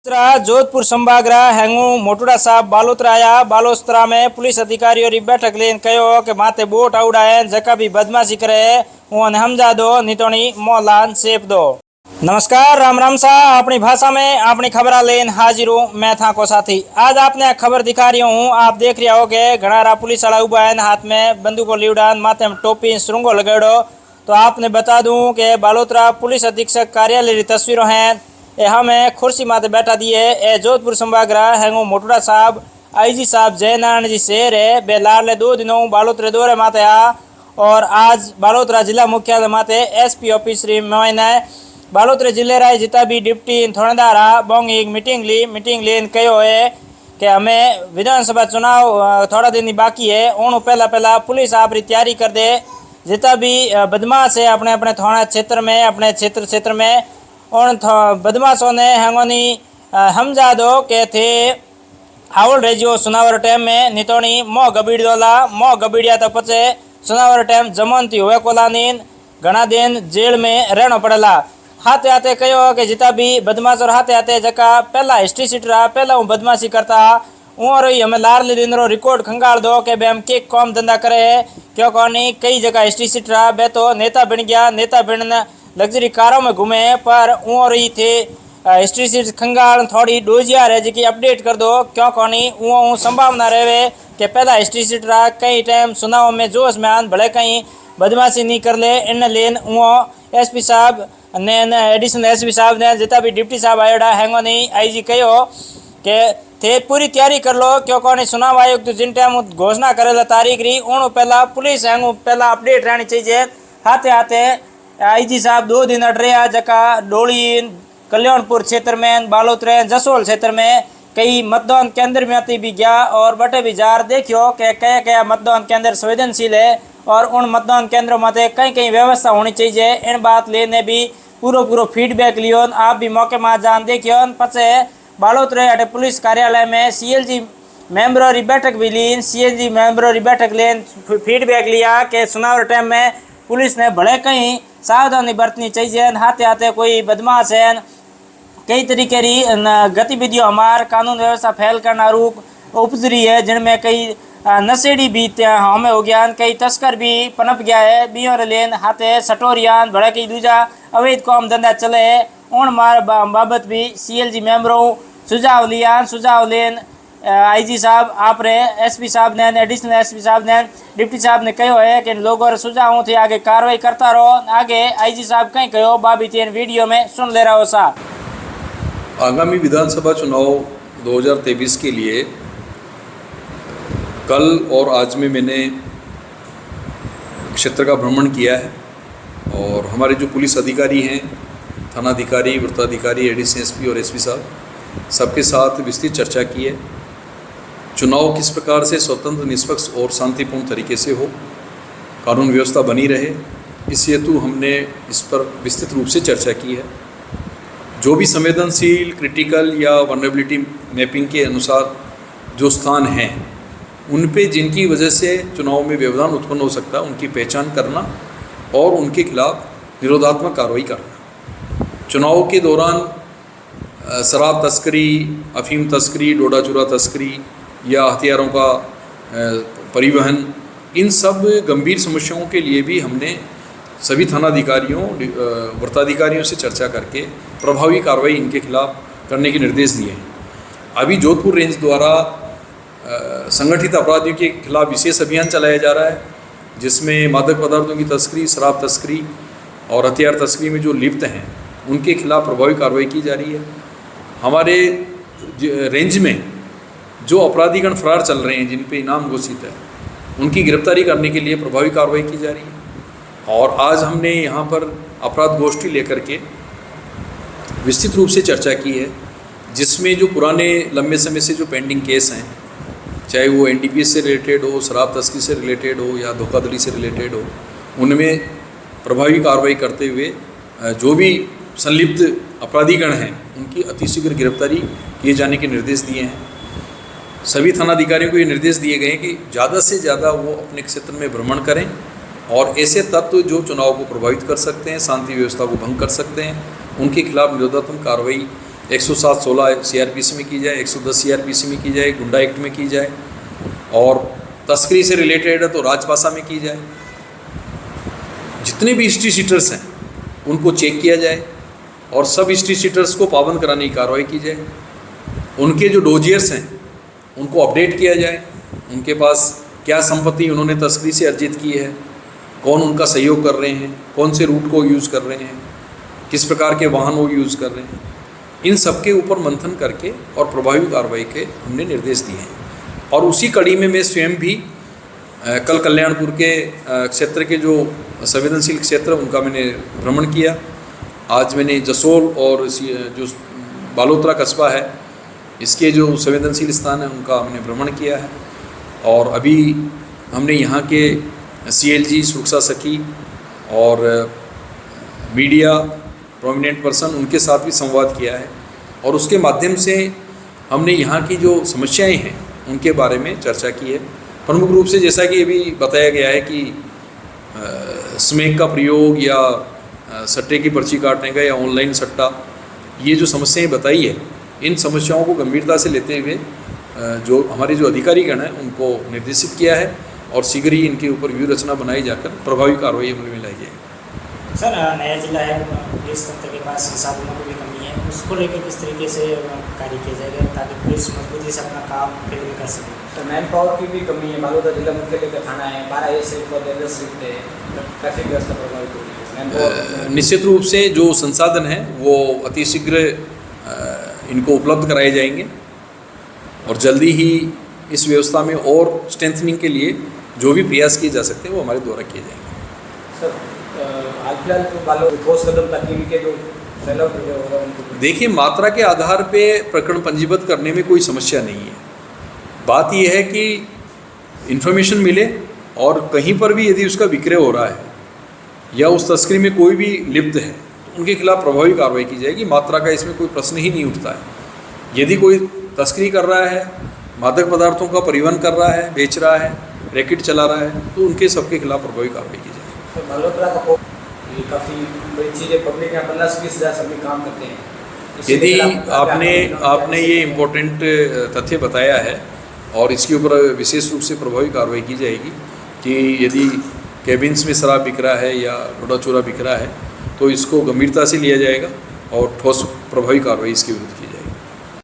जोधपुर संभागरा हेंगू मोटुड़ा साहब बालोतराया बालोस्तरा में पुलिस अधिकारियों री बैठक लेन कहो कि माते बोट आवड़ा है जका भी बदमाशी करे उन्हें समझा दो नितोनी मोलान सेप दो। नमस्कार, राम राम सा अपनी भाषा में अपनी खबर लेन हाजिर हूँ। मैं था को साथी आज आपने खबर दिखा रही हूँ। आप देख रहे हो कि घनारा पुलिस वाला उबा है, हाथ में बंदूकों लीवड़ान, माथे में टोपी श्रृंगो लगाड़ो। तो आपने बता दूं कि बालोतरा पुलिस अधीक्षक कार्यालय की तस्वीरों हैं। हमें कुर्सी माते बैठा दिए ए जोधपुर संभाग रहा है मोटुड़ा साहब आईजी साहब जयनारायण जी शेर है बेलाल 2 दिनों बालोतरे दौरे माते आ और आज बालोतरा जिला मुख्यालय माते एसपी ऑफिस री मैंने बालोतरा जिले राय जिता भी डिप्टी थानेदार बोंग एक मीटिंग लेन कहो है कि हमें विधानसभा चुनाव थोड़ा दिन बाकी है। उन पहला पुलिस आप तैयारी कर दे जितना भी बदमाश है अपने अपने थाना क्षेत्र में अपने क्षेत्र में उन बदमाशों ने हंगोनी समझा दो के थे हावल रेजियो सुनावर टाइम में नितोनी मो गबीड़ दोला मो गबीड़िया तो पचे सुनावर टाइम जमनती हुए कोला नींद घना दिन जेल में रहना पड़ेला। हाथे हाथे कहो कि जितना भी बदमाश और हाथे हाथे जका पहला हिस्ट्री सीट रहा पहला हूँ बदमाशी करता वो रही हमें लार ले दिन रिकॉर्ड खंगाल दो कि बे हम के कौम धंधा करे है क्यों कौनी कई जगह हिस्ट्री सीट रहा बे तो नेता बन गया नेता बनने लग्जरी कारों में घूमे पर वो रही थे हिस्ट्री सीट खंगाल थोड़ी डोजिया रहे जी अपडेट कर दो क्यों कौनी वो संभावना रहे कि पहला हिस्ट्री सीट रहा कई टाइम सुनाव में जोश में आन भले कहीं बदमाशी नहीं कर ले इन लेन वो एसपी साहब ने एडिशनल एसपी साहब ने जितना भी डिप्टी साहब आयोडा हैंगो नहीं आईजी कहो कि थे पूरी तैयारी कर लो क्यों कौन चुनाव आयोग तो जिन टाइम घोषणा करेला तारीख रही उन पहला पुलिस हैंगू पहला अपडेट रहनी चाहिए। हाथे हाथे आईजी साहब 2 दिन अट रहा जका डोली कल्याणपुर क्षेत्र में बालोतरा जसोल क्षेत्र में कई मतदान केंद्र में आती भी गया और बटे भी जार देखियो कि क्या मतदान केंद्र संवेदनशील है और उन मतदान केंद्रों में कई व्यवस्था होनी चाहिए। इन बात लेने भी पूरा फीडबैक लियो। आप भी मौके में जान देखियो पचे बालोतरा अटे पुलिस कार्यालय में सीएलजी मेंबरों की बैठक भी ली। सीएलजी मेंबरों की बैठक लेन फीडबैक लिया कि चुनाव टाइम में पुलिस ने भले कहीं सावधानी बरतनी चाहिए। हाथे हाथे कोई बदमाश है कई तरीके की गतिविधियों हमार कानून व्यवस्था फैल करना रूप उपजरी है जिनमें कई नशेड़ी भी हमें हो गया कई तस्कर भी पनप गया है बियोर लेन हाथे सटोरियान भले कई दूजा अवैध काम धंधा चले है उन मार बाबत भी सीएलजी मेंबरों सुझाव लिया। सुझाव लेन आईजी साहब आप रे एसपी साहब ने एडिशनल एसपी साहब ने डिप्टी साहब ने कहो है कि लोगों सुझावों थे आगे कार्रवाई करता रहो। आगे आईजी साहब कहीं कहो बाबी तेन वीडियो में सुन ले रहा हो सा। आगामी विधानसभा चुनाव 2023 के लिए कल और आज में मैंने क्षेत्र का भ्रमण किया है और हमारे जो पुलिस अधिकारी हैं थानाधिकारी वृत्ताधिकारी एडिशनल एसपी और एसपी साहब सबके साथ विस्तृत चर्चा की है। चुनाव किस प्रकार से स्वतंत्र निष्पक्ष और शांतिपूर्ण तरीके से हो कानून व्यवस्था बनी रहे इस हेतु हमने इस पर विस्तृत रूप से चर्चा की है। जो भी संवेदनशील क्रिटिकल या वनरेबिलिटी मैपिंग के अनुसार जो स्थान हैं उन पे जिनकी वजह से चुनाव में व्यवधान उत्पन्न हो सकता है उनकी पहचान करना और उनके खिलाफ निरोधात्मक कार्रवाई करना। चुनाव के दौरान शराब तस्करी अफीम तस्करी डोडा चूरा तस्करी या हथियारों का परिवहन इन सब गंभीर समस्याओं के लिए भी हमने सभी थानाधिकारियों वृत्ताधिकारियों से चर्चा करके प्रभावी कार्रवाई इनके खिलाफ करने के निर्देश दिए हैं। अभी जोधपुर रेंज द्वारा संगठित अपराधियों के खिलाफ विशेष अभियान चलाया जा रहा है जिसमें मादक पदार्थों की तस्करी शराब तस्करी और हथियार तस्करी में जो लिप्त हैं उनके खिलाफ प्रभावी कार्रवाई की जा रही है। हमारे रेंज में जो अपराधीगण फरार चल रहे हैं जिन पे इनाम घोषित है उनकी गिरफ्तारी करने के लिए प्रभावी कार्रवाई की जा रही है। और आज हमने यहाँ पर अपराध गोष्ठी लेकर के विस्तृत रूप से चर्चा की है जिसमें जो पुराने लंबे समय से जो पेंडिंग केस हैं चाहे वो एनडीपीएस से रिलेटेड हो शराब तस्करी से रिलेटेड हो या धोखाधड़ी से रिलेटेड हो उनमें प्रभावी कार्रवाई करते हुए जो भी संलिप्त अपराधीगण हैं उनकी अतिशीघ्र गिरफ्तारी किए जाने के निर्देश दिए हैं। सभी थानाधिकारियों को ये निर्देश दिए गए हैं कि ज़्यादा से ज़्यादा वो अपने क्षेत्र में भ्रमण करें और ऐसे तत्व जो चुनाव को प्रभावित कर सकते हैं शांति व्यवस्था को भंग कर सकते हैं उनके खिलाफ निरोधात्मक कार्रवाई 107-16 CRPC में की जाए, 110 CRPC में की जाए, गुंडा एक्ट में की जाए, और तस्करी से रिलेटेड है तो राजपासा में की जाए। जितने भी हिस्ट्री शीटर्स हैं उनको चेक किया जाए और सब हिस्ट्री शीटर्स को पाबंद कराने की कार्रवाई की जाए। उनके जो डोजियर्स हैं उनको अपडेट किया जाए, उनके पास क्या संपत्ति उन्होंने तस्करी से अर्जित की है, कौन उनका सहयोग कर रहे हैं, कौन से रूट को यूज़ कर रहे हैं, किस प्रकार के वाहन वो यूज़ कर रहे हैं, इन सब के ऊपर मंथन करके और प्रभावी कार्रवाई के हमने निर्देश दिए हैं। और उसी कड़ी में मैं स्वयं भी कल कल्याणपुर के क्षेत्र के जो संवेदनशील क्षेत्र उनका मैंने भ्रमण किया। आज मैंने जसोल और जो बालोतरा कस्बा है इसके जो संवेदनशील स्थान है उनका हमने भ्रमण किया है। और अभी हमने यहाँ के CLG सुरक्षा सखी और मीडिया प्रोमिनेंट पर्सन उनके साथ भी संवाद किया है और उसके माध्यम से हमने यहाँ की जो समस्याएं हैं उनके बारे में चर्चा की है। प्रमुख रूप से जैसा कि अभी बताया गया है कि स्मैक का प्रयोग या सट्टे की पर्ची काटने का या ऑनलाइन सट्टा, ये जो समस्याएं बताई है, इन समस्याओं को गंभीरता से लेते हुए जो हमारे जो अधिकारीगण हैं उनको निर्देशित किया है और शीघ्र ही इनके ऊपर व्यूह रचना बनाई जाकर प्रभावी कार्रवाई अमल में लाई जाएगी। सर, नया जिला है, पुलिस तंत्र के पास संसाधनों की भी कमी है, उसको लेकर किस तरीके से कार्य किया जाएगा ताकि पुलिस मजबूती से अपना काम फिर भी कर सके? तो मैन पावर की भी कमी है। बालोदा जिला मुख्यालय का थाना है, 12 शिफ्ट और 10 शिफ्ट है, ट्रैफिक व्यवस्था प्रभावित हो रही है। निश्चित रूप से जो संसाधन हैं वो अतिशीघ्र इनको उपलब्ध कराए जाएंगे और जल्दी ही इस व्यवस्था में और स्ट्रेंथनिंग के लिए जो भी प्रयास किए जा सकते हैं वो हमारे द्वारा किए जाएंगे। सर, हाल फिलहाल तो बालोद ठोस कदम ताकि इनके जो फैलाव होगा उनको देखिए, मात्रा के आधार पे प्रकरण पंजीबद्ध करने में कोई समस्या नहीं है। बात यह है कि इन्फॉर्मेशन मिले और कहीं पर भी यदि उसका विक्रय हो रहा है या उस तस्करी में कोई भी लिप्त है तो उनके खिलाफ प्रभावी कार्रवाई की जाएगी। मात्रा का इसमें कोई प्रश्न ही नहीं उठता है। यदि कोई तस्करी कर रहा है, मादक पदार्थों का परिवहन कर रहा है, बेच रहा है, रैकेट चला रहा है, तो उनके सबके खिलाफ प्रभावी कार्रवाई की जाएगी। तो बालोतरा का ये काफ़ी बड़ी चीज़ है, पब्लिक यहाँ 15-20 हज़ार सभी काम करते हैं। यदि आपने ये इम्पोर्टेंट तथ्य बताया है और इसके ऊपर विशेष रूप से प्रभावी कार्रवाई की जाएगी कि यदि कैबिन्स में शराब बिक रहा है या लुटा चोरा बिक रहा है तो इसको गंभीरता से लिया जाएगा और ठोस प्रभावी कार्रवाई इसके विरुद्ध की जाएगी।